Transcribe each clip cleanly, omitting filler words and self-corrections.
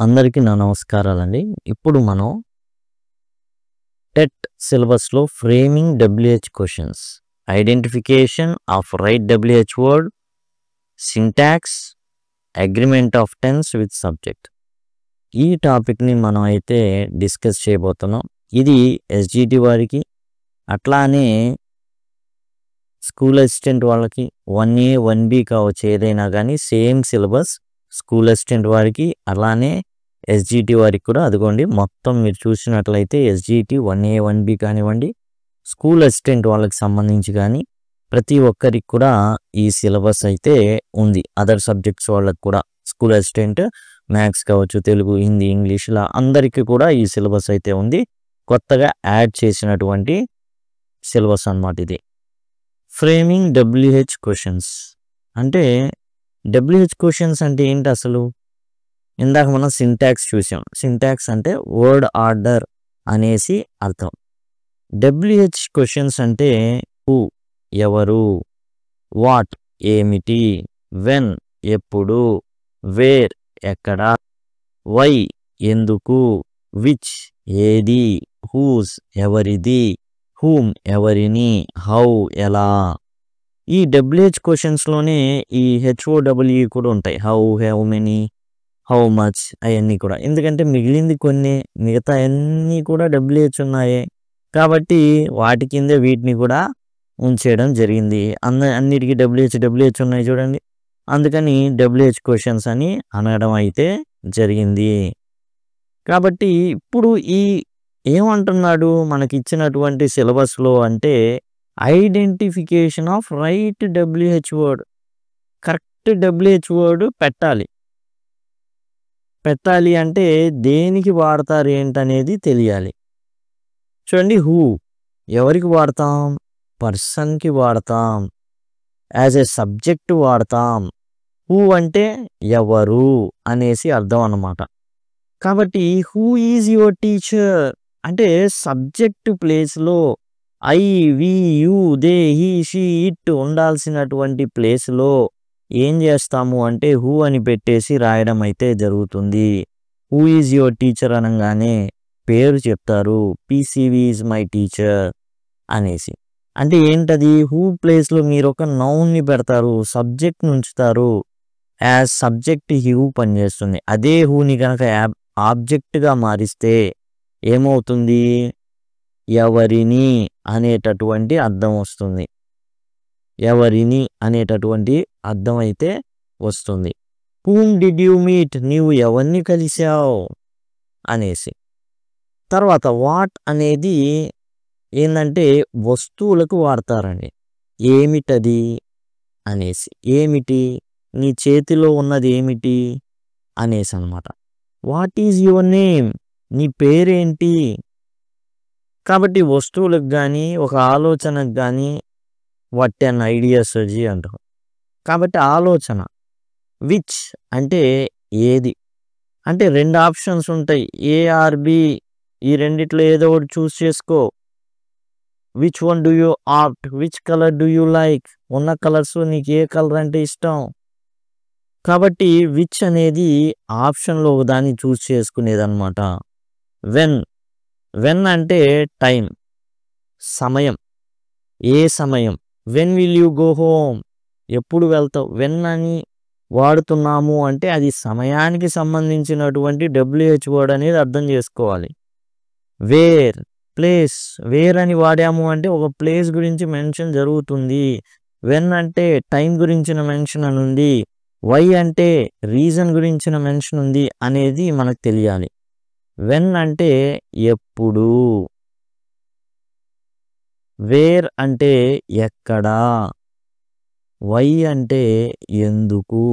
అందరికీ నా నమస్కారాలండి. ఇప్పుడు మనం టెట్ సిలబస్‌లో framing WH questions, identification of right WH word, syntax, agreement of tense with subject. ఈ టాపిక్‌ని మనం అయితే డిస్కస్ చేయబోతున్నాం. ఇది ఎస్‌జిటి వారికి, అట్లానే స్కూల్ అసిస్టెంట్ వాళ్ళకి 1A, 1B కావచ్చు, ఏదైనా కానీ సేమ్ సిలబస్ స్కూల్ అసిస్టెంట్ వారికి, అలానే ఎస్‌జిటి వారికి కూడా. అదిగోండి మొత్తం మీరు చూసినట్లయితే ఎస్‌జిటి 1A, 1B కానివ్వండి, స్కూల్ అసిస్టెంట్ వాళ్ళకి సంబంధించి కానీ ప్రతి ఒక్కరికి కూడా ఈ సిలబస్ అయితే ఉంది. అదర్ సబ్జెక్ట్స్ వాళ్ళకి కూడా స్కూల్ అసిస్టెంట్, మ్యాథ్స్ కావచ్చు, తెలుగు, హిందీ, ఇంగ్లీష్ ఇలా అందరికీ కూడా ఈ సిలబస్ అయితే ఉంది. కొత్తగా యాడ్ చేసినటువంటి సిలబస్ అన్నమాట ఇది. ఫ్రేమింగ్ డబ్ల్యూహెచ్ క్వెషన్స్ అంటే డబ్ల్యూహెచ్ క్వెషన్స్ అంటే ఏంటి అసలు? ఇందాక మనం సింటాక్స్ చూసాం. సింటాక్స్ అంటే వర్డ్ ఆర్డర్ అనేసి అర్థం. డబ్ల్యూహెచ్ క్వెషన్స్ అంటే హూ ఎవరు, వాట్ ఏమిటి, వెన్ ఎప్పుడు, వేర్ ఎక్కడ, వై ఎందుకు, విచ్ ఏది, హూస్ ఎవరిది, హూమ్ ఎవరిని, హౌ ఎలా. ఈ డబ్ల్యూహెచ్ క్వెషన్స్లోనే ఈ హెచ్ఓడబ్ల్యూ కూడా ఉంటాయి. హౌ మెనీ, హౌ మచ్, అవన్నీ కూడా. ఎందుకంటే మిగిలింది కొన్ని, మిగతా అన్నీ కూడా డబ్ల్యూహెచ్ ఉన్నాయి కాబట్టి వాటి కిందే వీటిని కూడా ఉంచేయడం జరిగింది. అన్నిటికీ డబ్ల్యూహెచ్ ఉన్నాయి చూడండి. అందుకని డబ్ల్యూహెచ్ క్వెషన్స్ అని అనడం అయితే జరిగింది. కాబట్టి ఇప్పుడు ఈ ఏమంటున్నాడు మనకి ఇచ్చినటువంటి సిలబస్లో అంటే identification of right WH word. Correct WH word పెట్టాలి అంటే దేనికి వాడతారు ఏంటనేది తెలియాలి. చూడండి, హూ ఎవరికి వాడతాం? పర్సన్కి వాడతాం. యాజ్ ఏ సబ్జెక్ట్ వాడతాం. హూ అంటే ఎవరు అనేసి అర్థం అన్నమాట. కాబట్టి హూ ఈజ్ యువర్ టీచర్ అంటే సబ్జెక్ట్ ప్లేస్లో I, we, you, they, he, she, it ఉండాల్సినటువంటి ప్లేస్లో ఏం చేస్తాము అంటే హూ అని పెట్టేసి రాయడం అయితే జరుగుతుంది. హూ ఈజ్ యువర్ టీచర్ అనగానే పేరు చెప్తారు. పీసీవి ఈజ్ మై టీచర్ అనేసి. అంటే ఏంటది? హూ ప్లేస్లో మీరు ఒక నౌన్ని పెడతారు, సబ్జెక్ట్ ఉంచుతారు. యాజ్ సబ్జెక్ట్ హూ పనిచేస్తుంది. అదే హూని కనుక ఆబ్జెక్ట్గా మారిస్తే ఏమవుతుంది? ఎవరిని అనేటటువంటి అర్థం వస్తుంది. ఎవరిని అనేటటువంటి అర్థం అయితే వస్తుంది. హూమ్ డిడ్ యూ మీట్, నీవు ఎవరిని కలిసావు అనేసి. తర్వాత వాట్ అనేది ఏంటంటే వస్తువులకు వాడతారండి. ఏమిటది అనేసి. ఏమిటి, నీ చేతిలో ఉన్నది ఏమిటి అనేసి అనమాట. వాట్ ఈజ్ యువర్ నేమ్, నీ పేరేంటి. కాబట్టి వస్తువులకు కానీ ఒక ఆలోచనకు కానీ వాట్ అన్ ఐడియాలజీ అంటారు. కాబట్టి ఆలోచన. విచ్ అంటే ఏది. అంటే రెండు ఆప్షన్స్ ఉంటాయి, ఏ ఆర్ బి. ఈ రెండిట్లో ఏదో ఒకటి చూస్ చేసుకో. Which one do you opt, which colour do you like. ఉన్న కలర్స్ నీకు ఏ కలర్ అంటే ఇష్టం. కాబట్టి విచ్ అనేది ఆప్షన్లో దాన్ని చూస్ చేసుకునేది అనమాట. వెన్ అంటే టైం, సమయం. ఏ సమయం. When will you go home, ఎప్పుడు వెళ్తావు. వెన్ అని వాడుతున్నాము అంటే అది సమయానికి సంబంధించినటువంటి డబ్ల్యూహెచ్ వర్డ్ అనేది అర్థం చేసుకోవాలి. Wear, place. వేర్ అని వాడాము అంటే ఒక ప్లేస్ గురించి మెన్షన్ జరుగుతుంది. వెన్ అంటే టైం గురించిన మెన్షన్ అని ఉంది. వై అంటే రీజన్ గురించిన మెన్షన్ ఉంది అనేది మనకు తెలియాలి. వెన్ అంటే ఎప్పుడు. వేర్ అంటే ఎక్కడ. వై అంటే ఎందుకు.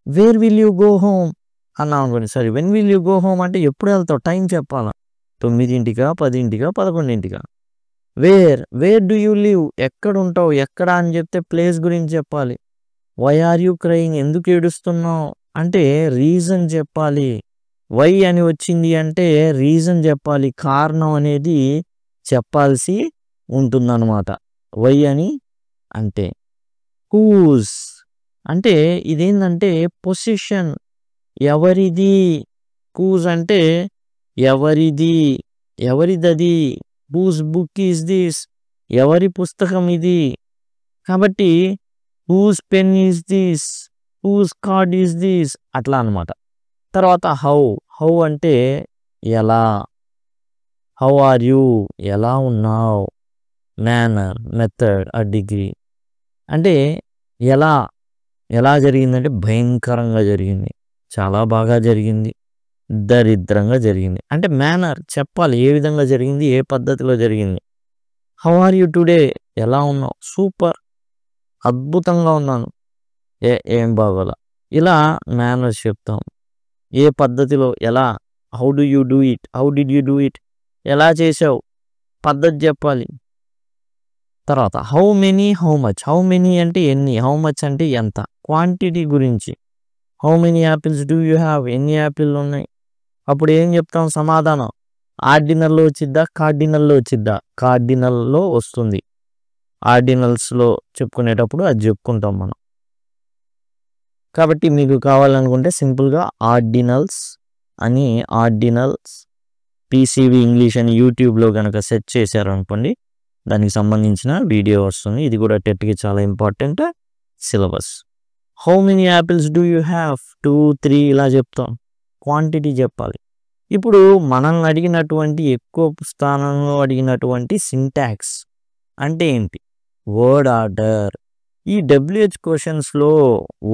Where will you go home అన్నాం అనుకోండి. సరే, when will you go home అంటే ఎప్పుడు వెళ్తావు, టైం చెప్పాలా. 9:00, 10:00, 11:00. వేర్ డూ యూ లివ్, ఎక్కడ ఉంటావు, ఎక్కడ అని చెప్తే ప్లేస్ గురించి చెప్పాలి. వై ఆర్ యూ క్రయింగ్, ఎందుకు ఏడుస్తున్నావు అంటే రీజన్ చెప్పాలి. వై అని వచ్చింది అంటే రీజన్ చెప్పాలి, కారణం అనేది చెప్పాల్సి ఉంటుందన్నమాట. వై అని అంటే. హూస్ అంటే ఇదేంటంటే పొసిషన్, ఎవరిది. హూజ్ అంటే ఎవరిది, ఎవరిదది. హూజ్ బుక్ ఈజ్ దిస్, ఎవరి పుస్తకం ఇది. కాబట్టి whose pen is this, whose card is this, అట్లా అనమాట. తర్వాత హౌ. హౌ అంటే ఎలా. హౌ ఆర్ యూ, ఎలా ఉన్నావు. మేనర్, మెథడ్, ఆ డిగ్రీ. అంటే ఎలా, ఎలా జరిగిందంటే భయంకరంగా జరిగింది, చాలా బాగా జరిగింది, దరిద్రంగా జరిగింది. అంటే మేనర్ చెప్పాలి, ఏ విధంగా జరిగింది, ఏ పద్ధతిలో జరిగింది. హౌ ఆర్ యూ టుడే, ఎలా ఉన్నావు. సూపర్, అద్భుతంగా ఉన్నాను, ఏం బాగోలా. ఇలా మేనర్స్ చెప్తాం. ఏ పద్ధతిలో, ఎలా. How do you do it, how did you do it, ఎలా చేసావు, పద్ధతి చెప్పాలి. తర్వాత how many, how much. How many అంటే ఎన్ని, హౌ మచ్ అంటే ఎంత, క్వాంటిటీ గురించి. How many apples do you have, ఎన్ని యాపిల్ ఉన్నాయి. అప్పుడు ఏం చెప్తాం సమాధానం. ఆర్డినల్లో వచ్చిద్దా, కార్డినల్లో వచ్చిద్దా. కార్డినల్లో వస్తుంది. ఆర్డినల్స్లో చెప్పుకునేటప్పుడు అది చెప్పుకుంటాం మనం. కాబట్టి మీకు కావాలనుకుంటే సింపుల్గా ఆర్డినల్స్ అని, ఆర్డినల్స్ పీసీవీ ఇంగ్లీష్ అని యూట్యూబ్లో కనుక సెర్చ్ చేశారు అనుకోండి, దానికి సంబంధించిన వీడియో వస్తుంది. ఇది కూడా టెట్కి చాలా important syllabus. How many apples do you have, 2, 3 ఇలా చెప్తాం. క్వాంటిటీ చెప్పాలి. ఇప్పుడు మనల్ని అడిగినటువంటి ఎక్కువ స్థానంలో అడిగినటువంటి సింటాక్స్ అంటే ఏంటి, వర్డ్ ఆర్డర్. ఈ WH క్వశ్చన్స్లో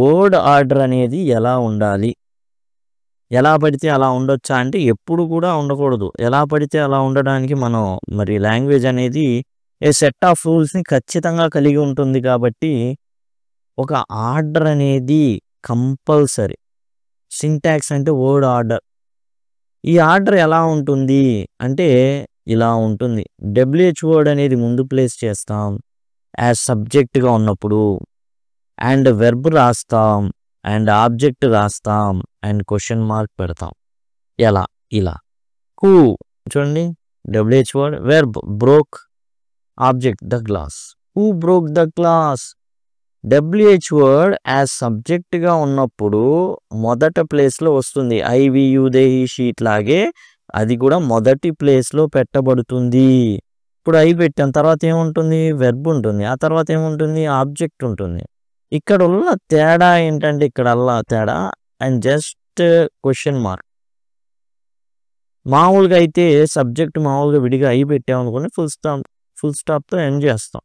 వర్డ్ ఆర్డర్ అనేది ఎలా ఉండాలి, ఎలా పడితే అలా ఉండొచ్చా అంటే ఎప్పుడు కూడా ఉండకూడదు. ఎలా పడితే అలా ఉండడానికి మనం మరి లాంగ్వేజ్ అనేది ఏ సెట్ ఆఫ్ రూల్స్ని ఖచ్చితంగా కలిగి ఉంటుంది. కాబట్టి ఒక ఆర్డర్ అనేది కంపల్సరీ. సింటాక్స్ అంటే వర్డ్ ఆర్డర్. ఈ ఆర్డర్ ఎలా ఉంటుంది అంటే ఇలా ఉంటుంది. WH వర్డ్ అనేది ముందు ప్లేస్ చేస్తాం యాజ్ సబ్జెక్ట్గా ఉన్నప్పుడు, అండ్ వెర్బ్ రాస్తాం, అండ్ ఆబ్జెక్ట్ రాస్తాం, అండ్ క్వశ్చన్ మార్క్ పెడతాం. ఎలా, ఇలా. హూ చూడండి, WH word, verb broke, object the glass. Who broke the glass. WH word as సబ్జెక్ట్గా ఉన్నప్పుడు మొదట ప్లేస్లో వస్తుంది. I, we, you, they, he, she లాగే అది కూడా మొదటి ప్లేస్లో పెట్టబడుతుంది. ఇప్పుడు ఐ పెట్టాం, తర్వాత ఏముంటుంది, వెర్బ్ ఉంటుంది, ఆ తర్వాత ఏముంటుంది, ఆబ్జెక్ట్ ఉంటుంది. ఇక్కడ ఉన్న తేడా ఏంటంటే ఇక్కడ అల్లా తేడా అండ్ జస్ట్ క్వశ్చన్ మార్క్. మామూలుగా అయితే సబ్జెక్ట్ మామూలుగా విడిగా ఐ పెట్టామనుకోండి, ఫుల్ స్టాప్తో ఎండ్ చేస్తాం.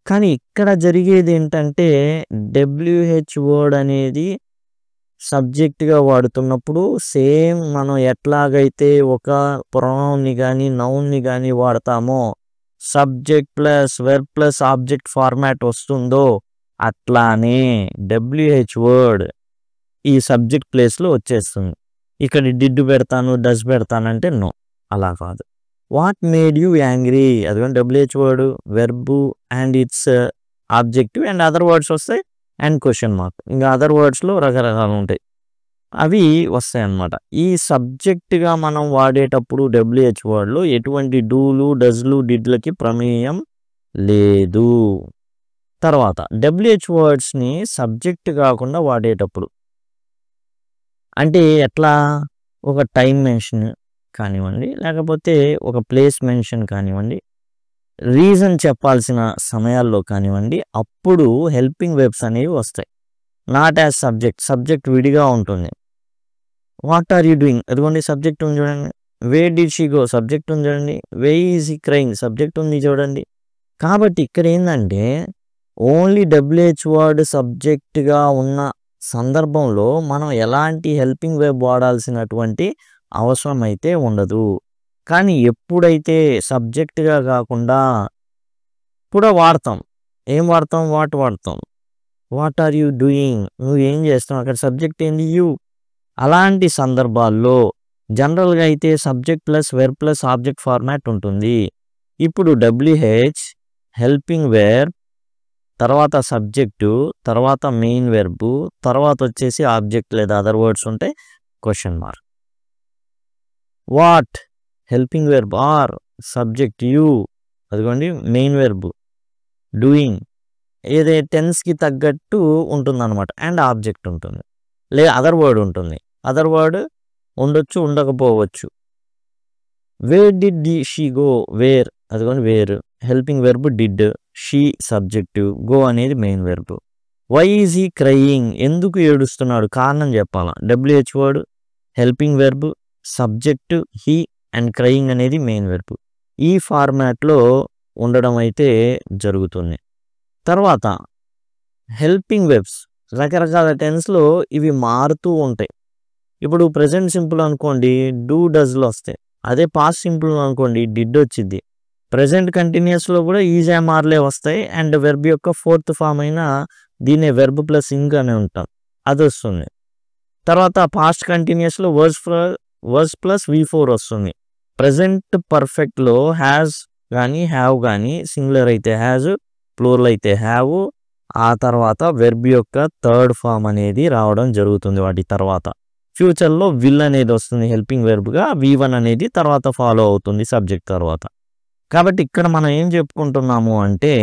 కానీ ఇక్కడ జరిగేది ఏంటంటే WH వర్డ్ అనేది సబ్జెక్ట్గా వాడుతున్నప్పుడు సేమ్ మనం ఎట్లాగైతే ఒక ప్రొనౌన్ని కానీ నౌన్ని కానీ వాడతామో, subject plus verb plus object format వస్తుందో, అట్లానే WH వర్డ్ ఈ సబ్జెక్ట్ ప్లేస్లో వచ్చేస్తుంది. ఇక్కడ డిడ్ పెడతాను, డస్ పెడతానంటే నో, అలా కాదు. వాట్ మేడ్ యూ యాంగ్రీ, అదిగోండి WH word, verb and it's objective, and other words వస్తాయి, అండ్ క్వశ్చన్ మార్క్. ఇంకా అదర్ వర్డ్స్లో రకరకాలు ఉంటాయి, అవి వస్తాయి అన్నమాట. ఈ సబ్జెక్ట్గా మనం వాడేటప్పుడు WH వర్డ్లో ఎటువంటి డూలు, డజ్లు, డిడ్లకి ప్రమేయం లేదు. తర్వాత WH వర్డ్స్ని సబ్జెక్ట్ కాకుండా వాడేటప్పుడు అంటే ఎట్లా, ఒక టైం మెన్షన్ కానివ్వండి, లేకపోతే ఒక ప్లేస్ మెన్షన్ కానివ్వండి, రీజన్ చెప్పాల్సిన సమయాల్లో కానివ్వండి, అప్పుడు హెల్పింగ్ వెర్బ్స్ అనేవి వస్తాయి. నాట్ యాజ్ సబ్జెక్ట్ విడిగా ఉంటుంది. వాట్ ఆర్ యూ డూయింగ్, అదిగోండి సబ్జెక్ట్ ఉంది చూడండి. Wear did she go, subject ఉంది చూడండి. Way is he crying, subject ఉంది చూడండి. కాబట్టి ఇక్కడ ఏంటంటే ఓన్లీ WH వర్డ్ సబ్జెక్ట్గా ఉన్న సందర్భంలో మనం ఎలాంటి హెల్పింగ్ వెర్బ్ వాడాల్సినటువంటి అవసరం అయితే ఉండదు. కానీ ఎప్పుడైతే సబ్జెక్ట్గా కాకుండా కూడా వాడతాం, ఏం వాడతాం, వాట్ వాడతాం. వాట్ ఆర్ యూ డూయింగ్, నువ్వు ఏం చేస్తావు, అక్కడ సబ్జెక్ట్ ఏంది, యూ. అలాంటి సందర్భాల్లో జనరల్గా అయితే subject plus verb plus object format ఉంటుంది. ఇప్పుడు WH హెల్పింగ్ వెర్బ్, తర్వాత సబ్జెక్టు, తర్వాత మెయిన్ వెర్బు, తర్వాత వచ్చేసి ఆబ్జెక్ట్ లేదా అదర్ వర్డ్స్ ఉంటాయి, question mark. What helping verb, are subject, you అదిగోండి మెయిన్ వెర్బ్, డూయింగ్ ఏదే టెన్స్కి తగ్గట్టు ఉంటుంది అనమాట, అండ్ ఆబ్జెక్ట్ ఉంటుంది, లేదా అదర్ వర్డ్ ఉంటుంది. అదర్ వర్డ్ ఉండొచ్చు, ఉండకపోవచ్చు. Where did she go, where అదిగోని where, helping verb did, she subjective, go అనేది main verb. Why is he crying, ఎందుకు ఏడుస్తున్నాడు, కారణం చెప్పాలా. WH word, helping verb, subject he and crying అనేది మెయిన్ వెర్బ్. ఈ ఫార్మాట్లో ఉండడం అయితే జరుగుతుంది. తర్వాత హెల్పింగ్ వెర్బ్స్ రకరకాల టెన్స్లో ఇవి మారుతూ ఉంటాయి. ఇప్పుడు ప్రెజెంట్ సింపుల్ అనుకోండి డూ డస్లు వస్తాయి. అదే పాస్ట్ సింపుల్ అనుకోండి డిడ్ వచ్చింది. ప్రెజెంట్ కంటిన్యూస్లో కూడా ఈజ్ ఆర్లే వస్తాయి. అండ్ వెర్బ్ యొక్క ఫోర్త్ ఫామ్ అయిన దీన్నే వెర్బ్ ప్లస్ ఇంగ్ అని ఉంటాం, అది వస్తుంది. తర్వాత పాస్ట్ కంటిన్యూస్లో వర్స్ ప్లస్ V4 వస్తుంది. ప్రెజెంట్ పర్ఫెక్ట్లో హ్యాజ్ కానీ హ్యావ్ కానీ, సింగులర్ అయితే హ్యాజ్, ప్లూరల్ అయితే హ్యావ్, ఆ తర్వాత వెర్బ్ యొక్క థర్డ్ ఫామ్ అనేది రావడం జరుగుతుంది. వాటి తర్వాత ఫ్యూచర్లో విల్ అనేది వస్తుంది హెల్పింగ్ వెర్బ్గా, V1 అనేది తర్వాత ఫాలో అవుతుంది సబ్జెక్ట్ తర్వాత. కాబట్టి ఇక్కడ మనం ఏం చెప్పుకుంటున్నాము అంటే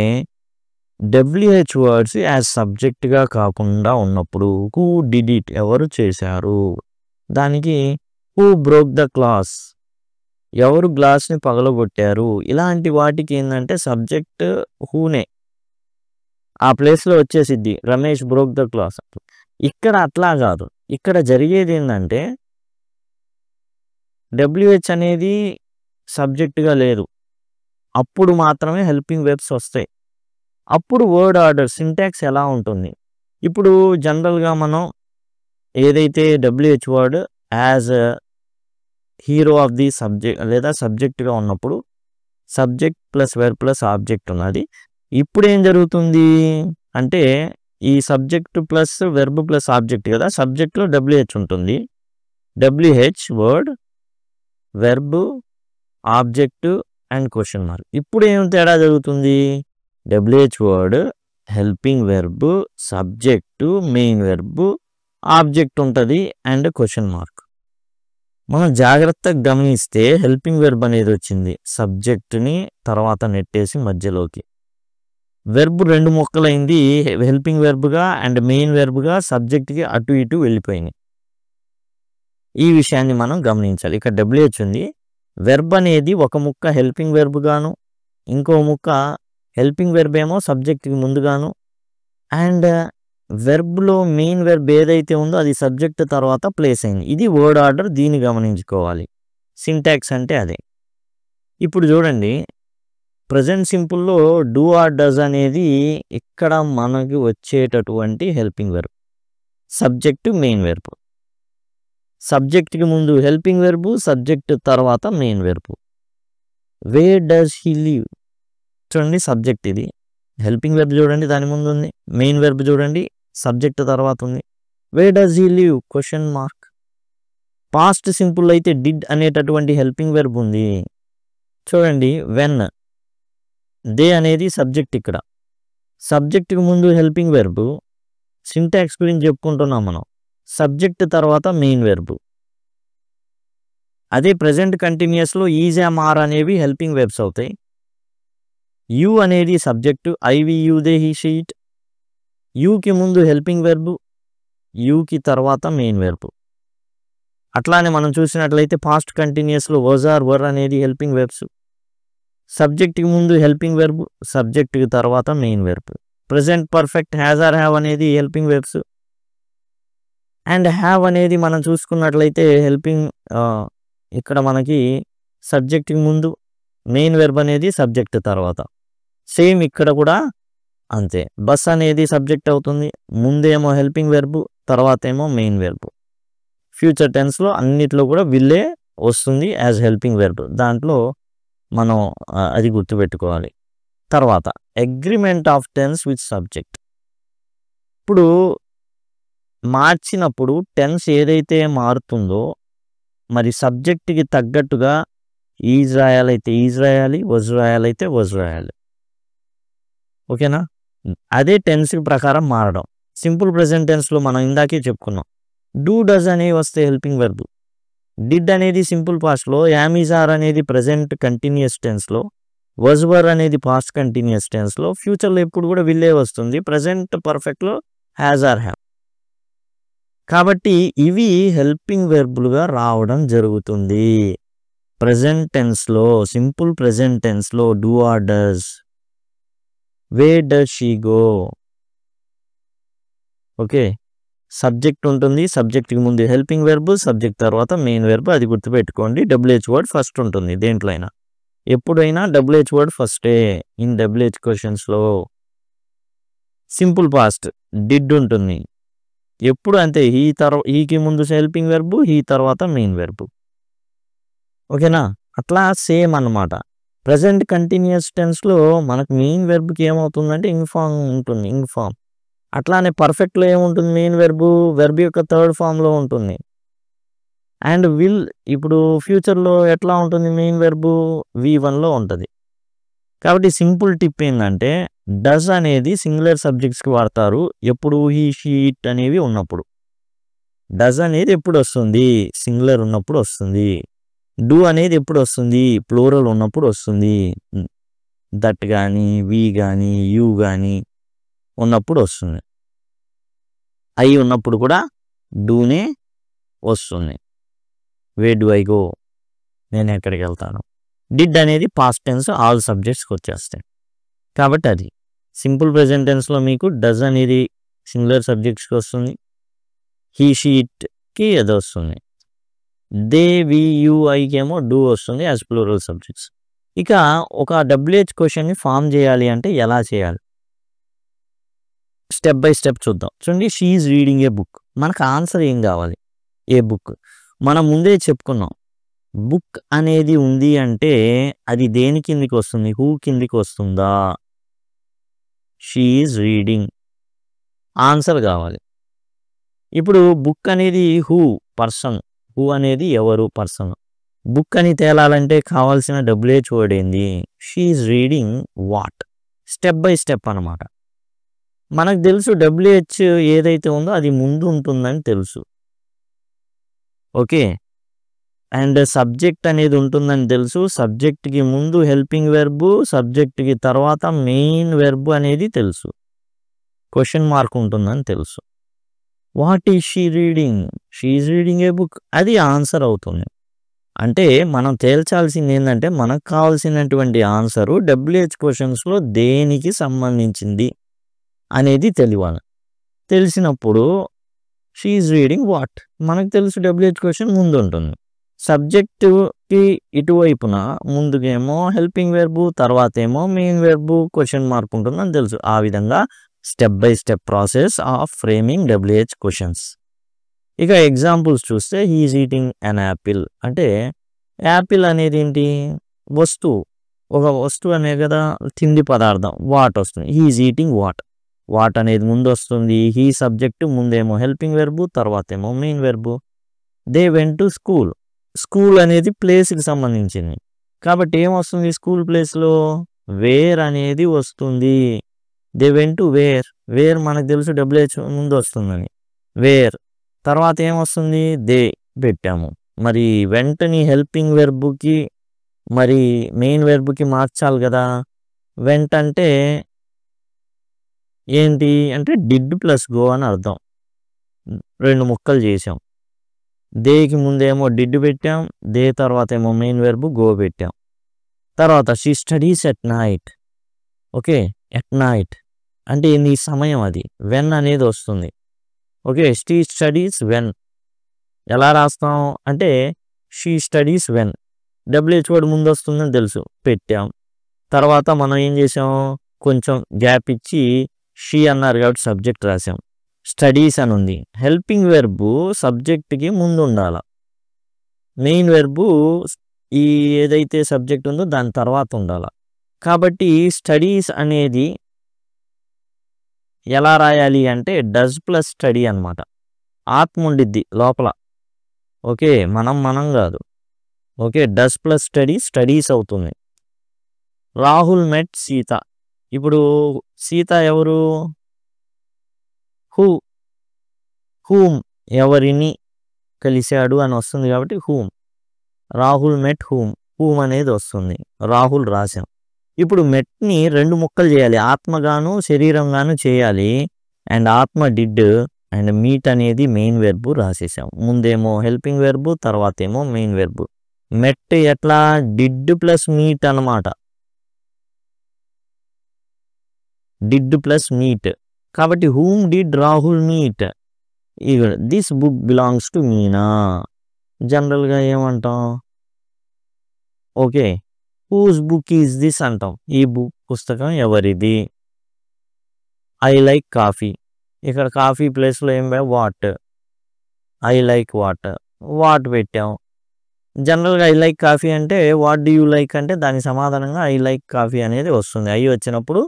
WH వర్డ్స్ యాజ్ సబ్జెక్ట్గా కాకుండా ఉన్నప్పుడు హూ డిడ్ ఇట్, ఎవరు చేశారు, దానికి హూ బ్రోక్ ద గ్లాస్, ఎవరు గ్లాస్ని పగలగొట్టారు, ఇలాంటి వాటికి ఏంటంటే సబ్జెక్ట్ హూనే ఆ ప్లేస్లో వచ్చేసిద్ది, రమేష్ బ్రోక్ ద గ్లాస్. ఇక్కడ అట్లా కాదు, ఇక్కడ జరిగేది ఏంటంటే WH అనేది సబ్జెక్టుగా లేదు, అప్పుడు మాత్రమే హెల్పింగ్ వెర్బ్స్ వస్తాయి. అప్పుడు వర్డ్ ఆర్డర్ సింటాక్స్ ఎలా ఉంటుంది. ఇప్పుడు జనరల్గా మనం ఏదైతే WH word as hero of the subject లేదా సబ్జెక్ట్గా ఉన్నప్పుడు subject plus verb plus object ఉన్నది. ఇప్పుడు ఏం జరుగుతుంది అంటే ఈ subject plus verb plus object కదా, సబ్జెక్ట్లో WH ఉంటుంది. WH word, verb, object and question mark. ఇప్పుడు ఏం తేడా జరుగుతుంది, WH word, helping verb, subject, main verb, object ఉంటుంది అండ్ క్వశ్చన్ మార్క్. మనం జాగ్రత్తగా గమనిస్తే హెల్పింగ్ వెర్బ్ అనేది వచ్చింది, సబ్జెక్టుని తర్వాత నెట్టేసి మధ్యలోకి. వెర్బ్ రెండు ముక్కలైంది, హెల్పింగ్ వెర్బ్గా అండ్ మెయిన్ వెర్బ్గా సబ్జెక్ట్కి అటు ఇటు వెళ్ళిపోయినాయి. ఈ విషయాన్ని మనం గమనించాలి. ఇక్కడ WH ఉంది, వెర్బ్ అనేది ఒక ముక్క హెల్పింగ్ వెర్బ్ గాను, ఇంకో ముక్క హెల్పింగ్ వెర్బ్ ఏమో సబ్జెక్ట్కి ముందుగాను, అండ్ వెర్బ్లో మెయిన్ వెర్బ్ ఏదైతే ఉందో అది సబ్జెక్ట్ తర్వాత ప్లేస్ అయింది. ఇది వర్డ్ ఆర్డర్, దీన్ని గమనించుకోవాలి. సింటాక్స్ అంటే అదే. ఇప్పుడు చూడండి ప్రజెంట్ సింపుల్లో డూ ఆర్ డస్ అనేది ఇక్కడ మనకి వచ్చేటటువంటి helping verb, subject main verb. సబ్జెక్ట్కి ముందు హెల్పింగ్ వెర్బ్, సబ్జెక్ట్ తర్వాత main verb. Where does he live, చూడండి సబ్జెక్ట్ ఇది, హెల్పింగ్ వెర్బ్ చూడండి దాని ముందు ఉంది, మెయిన్ వెర్బ్ చూడండి సబ్జెక్ట్ తర్వాత ఉంది. Wear does he live question mark. Past simple అయితే డిడ్ అనేటటువంటి హెల్పింగ్ వెర్బ్ ఉంది. చూడండి వెన్, దే అనేది సబ్జెక్ట్, ఇక్కడ సబ్జెక్ట్కి ముందు హెల్పింగ్ వెర్బ్, సింటాక్స్ గురించి చెప్పుకుంటున్నాం మనం, సబ్జెక్ట్ తర్వాత మెయిన్ వెర్బ్. అదే ప్రెజెంట్ కంటిన్యూస్లో ఈజ్ ఆర్ అనేవి హెల్పింగ్ వెర్బ్స్ అవుతాయి. యూ అనేది subject, I we you they he she, యూకి ముందు హెల్పింగ్ వెర్బ్, యూకి తర్వాత మెయిన్ వెర్బ్. అట్లానే మనం చూసినట్లయితే పాస్ట్ కంటిన్యూస్లో వాజ్ ఆర్ వర్ అనేది హెల్పింగ్ వెర్బ్స్, సబ్జెక్ట్కి ముందు హెల్పింగ్ వెర్బ్, సబ్జెక్ట్కి తర్వాత main verb. Present perfect has or have అనేది హెల్పింగ్ వెర్బ్స్, అండ్ హ్యావ్ అనేది మనం చూసుకున్నట్లయితే హెల్పింగ్, ఇక్కడ మనకి సబ్జెక్ట్కి ముందు, మెయిన్ వెర్బ్ అనేది సబ్జెక్ట్ తర్వాత. సేమ్ ఇక్కడ కూడా అంతే, బస్ అనేది సబ్జెక్ట్ అవుతుంది, ముందేమో హెల్పింగ్ వెర్బ్, తర్వాత ఏమో మెయిన్ వెర్బ్. ఫ్యూచర్ టెన్స్లో అన్నిట్లో కూడా విల్లే వస్తుంది యాజ్ హెల్పింగ్ వెర్బ్, దాంట్లో మనం అది గుర్తుపెట్టుకోవాలి. తర్వాత agreement of tense with subject. ఇప్పుడు మార్చినప్పుడు టెన్స్ ఏదైతే మారుతుందో మరి సబ్జెక్ట్కి తగ్గట్టుగా ఈజ్ రాయాలైతే ఈజ్ రాయాలి, వజ్ రాయాలైతే వజ్ రాయాలి. ఓకేనా, అదే టెన్స్ ప్రకారం మారడం. సింపుల్ ప్రెజెంట్ టెన్స్లో మనం ఇందాకే చెప్పుకున్నాం, డూ డస్ అనేవి వస్తే హెల్పింగ్ వెర్బ్, డిడ్ అనేది సింపుల్ పాస్ట్లో, యామ్ ఈజ్ ఆర్ అనేది ప్రెజెంట్ కంటిన్యూస్ టెన్స్లో, వజ్ వర్ అనేది పాస్ట్ కంటిన్యూస్ టెన్స్లో, ఫ్యూచర్లో ఎప్పుడు కూడా విల్లే వస్తుంది. ప్రెజెంట్ పర్ఫెక్ట్లో హ్యాజ్ ఆర్ హ్యావ్. కాబట్టి ఇవి హెల్పింగ్ వెర్బులుగా రావడం జరుగుతుంది. ప్రెజెంట్ టెన్స్లో, సింపుల్ ప్రెజెంట్ టెన్స్లో do or does, where does she go. Okay, subject ఉంటుంది, సబ్జెక్ట్కి ముందు హెల్పింగ్ వెర్బ్, సబ్జెక్ట్ తర్వాత మెయిన్ వెర్బ్. అది గుర్తుపెట్టుకోండి. డబ్ల్యూహెచ్ వర్డ్ ఫస్ట్ ఉంటుంది దేంట్లో అయినా. ఎప్పుడైనా డబ్ల్యూహెచ్ వర్డ్ ఫస్టే ఇన్ డబ్ల్యూహెచ్ క్వశ్చన్స్లో. సింపుల్ పాస్ట్ డిడ్ ఉంటుంది ఎప్పుడు అంతే. హీకి ముందు హెల్పింగ్ వెర్బ్, హీ తర్వాత మెయిన్ వెర్బ్. ఓకేనా, అట్లా సేమ్ అన్నమాట. ప్రజెంట్ కంటిన్యూస్ టెన్స్లో మనకు మెయిన్ వెర్బ్కి ఏమవుతుందంటే ఇన్ఫార్మ్ ఉంటుంది, ఇన్ఫార్మ్. అట్లానే పర్ఫెక్ట్లో ఏముంటుంది మెయిన్ వెర్బ్ యొక్క థర్డ్ ఫామ్లో ఉంటుంది. అండ్ విల్ ఇప్పుడు ఫ్యూచర్లో ఎట్లా ఉంటుంది మెయిన్ వెర్బ్ V1లో ఉంటుంది. కాబట్టి సింపుల్ టిప్ ఏంటంటే డస్ అనేది సింగులర్ సబ్జెక్ట్స్కి వాడతారు ఎప్పుడు హీ షీ ఇట్ అనేవి ఉన్నప్పుడు. డస్ అనేది ఎప్పుడు వస్తుంది, సింగులర్ ఉన్నప్పుడు వస్తుంది. డూ అనేది ఎప్పుడు వస్తుంది, ప్లూరల్ ఉన్నప్పుడు వస్తుంది. దట్ కానీ, వి కానీ, యూ కానీ ఉన్నప్పుడు వస్తుంది. అయి ఉన్నప్పుడు కూడా డూనే వస్తుంది. వేర్ డు ఐ గో, నేను ఎక్కడికి వెళ్తాను. డిడ్ అనేది పాస్ట్ టెన్స్ ఆల్ సబ్జెక్ట్స్కి వచ్చేస్తాయి. కాబట్టి అది సింపుల్ ప్రెజెంట్ టెన్స్లో మీకు డస్ అనేది సింగులర్ సబ్జెక్ట్స్కి వస్తుంది, హీ షీ ఇట్కి అది వస్తుంది. దే వి యూ ఐకి ఏమో డూ వస్తుంది యాజ్ ప్లూరల్ సబ్జెక్ట్స్. ఇక ఒక డబ్ల్యూహెచ్ క్వశ్చన్ని ఫామ్ చేయాలి అంటే ఎలా చేయాలి, స్టెప్ బై స్టెప్ చూద్దాం. చూడండి, she is reading A book. మనకు ఆన్సర్ ఏం కావాలి, ఏ బుక్. మనం ముందే చెప్పుకున్నాం బుక్ అనేది ఉంది అంటే అది దేని కిందికి వస్తుంది, హూ కిందికి వస్తుందా. షీ ఈజ్ రీడింగ్, ఆన్సర్ కావాలి. ఇప్పుడు బుక్ అనేది హూ, పర్సన్. హూ అనేది ఎవరు, పర్సన్. బుక్ అని తేలాలంటే కావాల్సిన డబ్ల్యూహెచ్ వర్డ్ ఏంది, she is reading what. Step by step అనమాట. మనకు తెలుసు డబ్ల్యూహెచ్ ఏదైతే ఉందో అది ముందు ఉంటుందని తెలుసు. ఓకే, అండ్ సబ్జెక్ట్ అనేది ఉంటుందని తెలుసు. సబ్జెక్ట్కి ముందు హెల్పింగ్ వెర్బ్, సబ్జెక్ట్కి తర్వాత మెయిన్ వెర్బ్ అనేది తెలుసు. క్వశ్చన్ మార్క్ ఉంటుందని తెలుసు. What is she reading, she is reading A book, అది ఆన్సర్ అవుతుంది. అంటే మనం తేల్చాల్సింది ఏంటంటే మనకు కావాల్సినటువంటి ఆన్సరు డబ్ల్యూహెచ్ క్వశ్చన్స్లో దేనికి సంబంధించింది అనేది తెలియాలి. తెలిసినప్పుడు షీ ఈజ్ రీడింగ్ వాట్, మనకు తెలుసు డబ్ల్యూహెచ్ క్వశ్చన్ ముందు ఉంటుంది. సబ్జెక్టుకి ఇటువైపున ముందుకేమో హెల్పింగ్ వెర్బ్, తర్వాత ఏమో మెయిన్ వెర్బ్, క్వశ్చన్ మార్క్ ఉంటుందని తెలుసు. ఆ విధంగా step by step process of framing WH questions. ఇక ఎగ్జాంపుల్స్ చూస్తే he is eating an apple అంటే యాపిల్ అనేది ఏంటి, వస్తువు. ఒక వస్తువు అనే కదా తిండి పదార్థం. వాట్ వస్తుంది, he is eating what. What అనేది ముందు వస్తుంది. హీ సబ్జెక్టు, ముందేమో హెల్పింగ్ వెర్బ్, తర్వాత ఏమో main verb. They went to school, school అనేది ప్లేస్కి సంబంధించింది కాబట్టి ఏమొస్తుంది స్కూల్ ప్లేస్లో, వేర్ అనేది వస్తుంది. They went to where, where మనకు తెలుసు డబ్ల్యూహెచ్ ముందు వస్తుందని. వేర్ తర్వాత ఏమొస్తుంది, దే పెట్టాము. మరి వెంటని హెల్పింగ్ వెర్బ్కి మరి మెయిన్ వెర్బ్కి మార్చాలి కదా. వెంట అంటే ఏంటి అంటే డిడ్ ప్లస్ గో అని అర్థం. రెండు ముక్కలు చేసాం. దేకి ముందేమో డిడ్ పెట్టాం, దే తర్వాత ఏమో మెయిన్ వెర్బ్ గో పెట్టాం. తర్వాత she studies at night. Okay, at night అంటే ఏంది, సమయం. అది వెన్ అనేది వస్తుంది. ఓకే, షీ స్టడీస్ వెన్ ఎలా రాస్తాం అంటే she studies when, WH word ముందు వస్తుందని తెలుసు, పెట్టాం. తర్వాత మనం ఏం చేసాం, కొంచెం గ్యాప్ ఇచ్చి షీ అన్నారు కాబట్టి సబ్జెక్ట్ రాసాం. స్టడీస్ అని ఉంది. హెల్పింగ్ వెర్బ్ సబ్జెక్ట్కి ముందు ఉండాలి, మెయిన్ వెర్బ్ ఈ ఏదైతే సబ్జెక్ట్ ఉందో దాని తర్వాత ఉండాలి. కాబట్టి స్టడీస్ అనేది ఎలా రాయాలి అంటే డస్ ప్లస్ స్టడీ అనమాట. ఆత్మ ఉండిద్ది లోపల. ఓకే, మనం కాదు. Okay, does plus study studies అవుతుంది. రాహుల్ మెట్ సీత. ఇప్పుడు సీత ఎవరు, హూమ్ ఎవరిని కలిశాడు అని వస్తుంది కాబట్టి హూమ్. రాహుల్ మెట్ హూమ్ అనేది వస్తుంది. రాహుల్ రాశాం. ఇప్పుడు మెట్ని రెండు ముక్కలు చేయాలి, ఆత్మగాను శరీరంగాను చేయాలి. అండ్ ఆత్మ డిడ్ అండ్ మీట్ అనేది మెయిన్ వెర్బ్ రాసేసాం. ముందేమో హెల్పింగ్ వెర్బ్, తర్వాత ఏమో మెయిన్ వెర్బ్. మెట్ ఎట్లా డిడ్ ప్లస్ మీట్ అన్నమాట. Did plus meet. కాబట్టి whom did Rahul meet? This book belongs to Meena. జనరల్గా ఏమంటాం? Okay, whose book is this అంటాం. ఈ బుక్ పుస్తకం ఎవరిది? I like coffee. ఇక్కడ కాఫీ ప్లేస్లో ఏం వాట్. ఐ లైక్ వాట్ పెట్టాం. జనరల్గా ఐ లైక్ కాఫీ అంటే వాట్ డూ యూ లైక్ అంటే దానికి సమాధానంగా ఐ లైక్ కాఫీ అనేది వస్తుంది. ఐ వచ్చినప్పుడు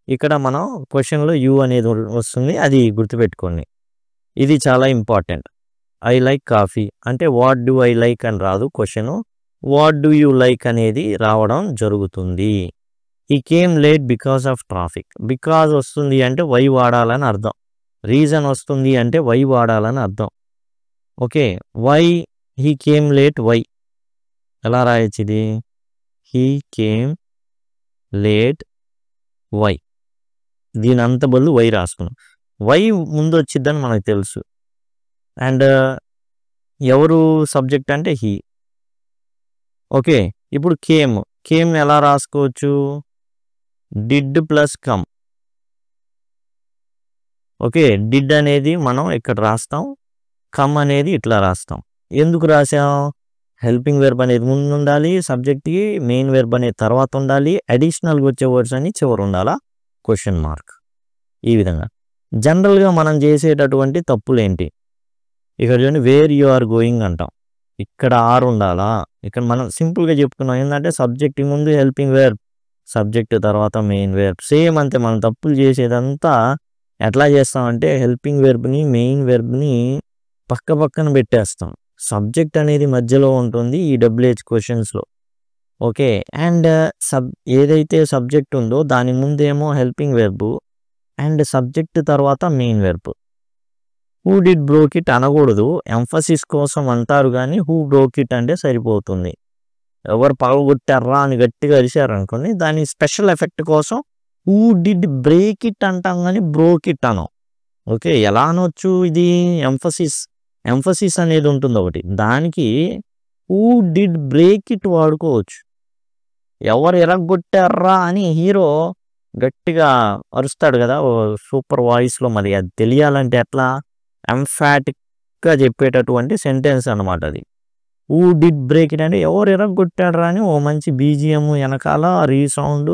ఇక్కడ మనం క్వశ్చన్లో యూ అనేది వస్తుంది, అది గుర్తుపెట్టుకోండి. ఇది చాలా ఇంపార్టెంట్. ఐ లైక్ కాఫీ అంటే వాట్ డూ ఐ లైక్ అని రాదు question, what do you like అనేది రావడం జరుగుతుంది. ఈ came late because of traffic. Because వస్తుంది అంటే వై వాడాలని అర్థం. రీజన్ వస్తుంది అంటే వై వాడాలని అర్థం. Okay, why he came late, why ఎలా రాయొచ్చు ఇది? He came late why. దీని అంత బదులు వై రాసుకున్నాం. వై ముందు వచ్చిద్దని మనకు తెలుసు. అండ్ ఎవరు సబ్జెక్ట్ అంటే హీ. ఓకే, ఇప్పుడు కేమ్ ఎలా రాసుకోవచ్చు? Did plus come. Okay, did అనేది మనం ఇక్కడ రాస్తాం, కమ్ అనేది ఇట్లా రాస్తాం. ఎందుకు రాసాం? హెల్పింగ్ వెర్బ్ అనేది ముందు ఉండాలి, సబ్జెక్ట్కి మెయిన్ వెర్బ్ అనేది తర్వాత ఉండాలి, అడిషనల్గా వచ్చే వర్డ్స్ అన్ని చివరి ఉండాలా? Question mark. ఈ విధంగా జనరల్గా మనం చేసేటటువంటి తప్పులు ఏంటి? ఇక్కడ చూడండి, వేర్ యు ఆర్ గోయింగ్ అంటాం, ఇక్కడ ఆర్ ఉండాలా? ఇక్కడ మనం సింపుల్గా చెప్పుకున్నాం ఏంటంటే సబ్జెక్ట్ ముందు హెల్పింగ్ వెర్బ్, సబ్జెక్ట్ తర్వాత మెయిన్ వెర్బ్. సేమ్ అంతే, మనం తప్పులు చేసేదంతా ఎట్లా చేస్తామంటే హెల్పింగ్ వెర్బ్ని మెయిన్ వెర్బ్ని పక్కన పెట్టేస్తాం. సబ్జెక్ట్ అనేది మధ్యలో ఉంటుంది ఈ డబ్ల్యూహెచ్ క్వశ్చన్స్లో. ఓకే, అండ్ ఏదైతే సబ్జెక్ట్ ఉందో దాని ముందేమో హెల్పింగ్ వెర్బ్ అండ్ సబ్జెక్ట్ తర్వాత main verb. Who did broke it అనకూడదు, ఎంఫసిస్ కోసం అంటారు, కానీ హూ బ్రోక్ ఇట్ అంటే సరిపోతుంది. ఎవరు పగలగొట్టారా అని గట్టిగా అరిశారనుకోండి, దాని స్పెషల్ ఎఫెక్ట్ కోసం హూ డిడ్ బ్రేక్ ఇట్ అంటాం, కానీ బ్రోక్ ఇట్ అనం. ఓకే, ఎలా అనొచ్చు? ఇది ఎంఫసిస్ అనేది ఉంటుంది ఒకటి, దానికి హూ డిడ్ బ్రేక్ ఇట్ వాడుకోవచ్చు. ఎవరు ఎరగొట్టారా అని హీరో గట్టిగా అరుస్తాడు కదా సూపర్ వాయిస్లో, మరి అది తెలియాలంటే ఎట్లా? ఎంఫాటిక్గా చెప్పేటటువంటి సెంటెన్స్ అనమాట అది. హూ డిడ్ బ్రేక్ ఇట్ అంటే ఎవరు ఎరగొట్టారా అని ఓ మంచి బీజిఎం వెనకాల రీసౌండ్,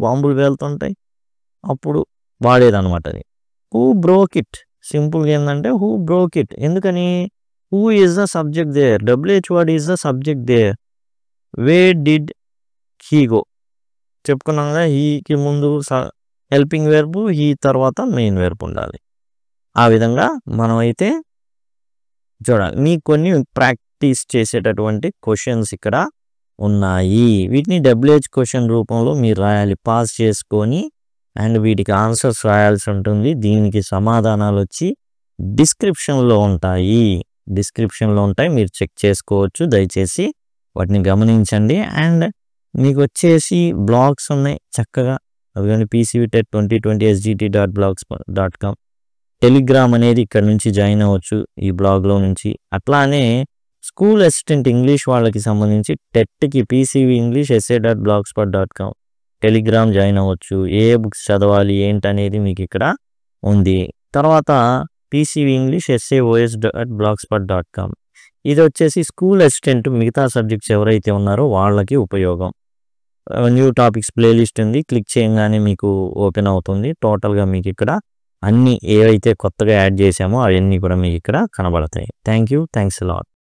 బాంబులు వెళ్తుంటాయి, అప్పుడు వాడేదనమాట అది. హూ బ్రోక్ ఇట్ సింపుల్గా ఏంటంటే హూ బ్రోక్ ఇట్. ఎందుకని? Who is the subject there, WH word is the subject there. Where did he go చెప్పుకున్నాం కదా, హీకి ముందు హెల్పింగ్ వెర్బ్, హీ తర్వాత మెయిన్ వెర్బ్ ఉండాలి. ఆ విధంగా మనం అయితే చూడాలి. మీకు కొన్ని ప్రాక్టీస్ చేసేటటువంటి క్వశ్చన్స్ ఇక్కడ ఉన్నాయి, వీటిని డబ్ల్యూహెచ్ క్వశ్చన్ రూపంలో మీరు రాయాలి, పాస్ చేసుకొని. అండ్ వీటికి ఆన్సర్స్ రాయాల్సి ఉంటుంది. దీనికి సమాధానాలు వచ్చి డిస్క్రిప్షన్లో ఉంటాయి, మీరు చెక్ చేసుకోవచ్చు. దయచేసి వాటిని గమనించండి. అండ్ మీకు వచ్చేసి బ్లాగ్స్ ఉన్నాయి చక్కగా, అవి కానీ PCVTET 2020 sgt.blogspot.com. టెలిగ్రామ్ అనేది ఇక్కడ నుంచి జాయిన్ అవ్వచ్చు ఈ బ్లాగ్లో నుంచి. అట్లానే స్కూల్ అసిస్టెంట్ ఇంగ్లీష్ వాళ్ళకి సంబంధించి టెట్కి PCV English essay.blogspot.com Telegram join అవ్వచ్చు. ఏ బుక్స్ చదవాలి ఏంటనేది మీకు ఇక్కడ ఉంది. తర్వాత PCV English essayos.blogspot.com. ఇది వచ్చేసి స్కూల్ అసిస్టెంట్ మిగతా సబ్జెక్ట్స్ ఎవరైతే ఉన్నారో వాళ్ళకి ఉపయోగం. న్యూ టాపిక్స్ ప్లేలిస్ట్ ఉంది, క్లిక్ చేయగానే మీకు ఓపెన్ అవుతుంది. టోటల్గా మీకు ఇక్కడ అన్నీ ఏవైతే కొత్తగా యాడ్ చేసామో అవన్నీ కూడా మీకు ఇక్కడ కనబడతాయి. Thanks a lot.